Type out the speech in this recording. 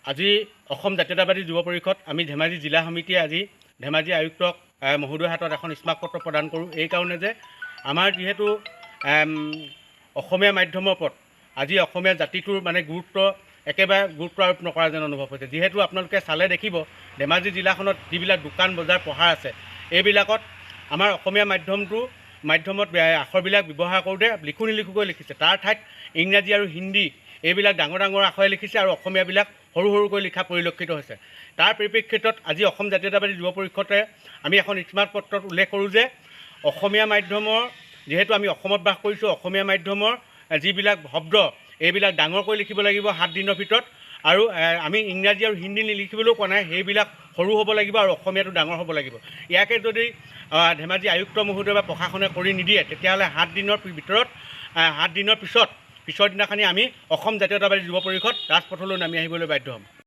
আজি অসম জাতীয়তাবাদী যুৱ পৰিষদ আমি ধেমাজি জিলা সমিতিয়ে আজি ধেমাজি আয়ুক্তক মহোদয়ৰ হাতত এখন স্মাৰকপত্ৰ প্ৰদান কৰোঁ। এই কাৰণে যে আমাৰ যিহেতু অসমীয়া মাধ্যমৰ ওপৰত আজি অসমীয়া জাতিটোৰ গুৰুত্ব একেবাৰে গুৰুত্ব আৰোপ নকৰা যেন অনুভৱ হৈছে। যিহেতু আপোনালোকে চালে দেখিব ধেমাজি জিলাখনত যিবিলাক দোকান বজাৰ পহাৰ আছে এইবিলাকত আমাৰ অসমীয়া মাধ্যমত আখৰবিলাক ব্যৱহাৰ কৰোঁতে লিখোঁ নিলিখোকৈ লিখিছে। তাৰ ঠাইত ইংৰাজী আৰু হিন্দী এইবিলাক ডাঙৰ ডাঙৰ আখৰে লিখিছে আৰু অসমীয়াবিলাক সৰু সৰুকৈ লিখা পৰিলক্ষিত হৈছে। তাৰ পৰিপ্ৰেক্ষিতত আজি অসম জাতীয়তাবাদী যুৱ পৰিষদে আমি এখন স্মাৰকপত্ৰত উল্লেখ কৰোঁ যে অসমীয়া মাধ্যমৰ যিহেতু আমি অসমত বাস কৰিছোঁ, অসমীয়া মাধ্যমৰ যিবিলাক শব্দ এইবিলাক ডাঙৰকৈ লিখিব লাগিব 7 দিনৰ ভিতৰত, আৰু আমি ইংৰাজী আৰু হিন্দী নিলিখিবলৈও কোৱা নাই, সেইবিলাক সৰু হ'ব লাগিব আৰু অসমীয়াটো ডাঙৰ হ'ব লাগিব। ইয়াকে যদি ধেমাজি আয়ুক্ত মহোদয় বা প্ৰশাসনে কৰি নিদিয়ে তেতিয়াহ'লে 7 দিনৰ ভিতৰত 7 দিনৰ পিছৰ দিনাখনি আমি অসম জাতীয়তাবাদী যুৱ পৰিষদ ৰাজপথলৈ নামি আহিবলৈ বাধ্য হ'ম।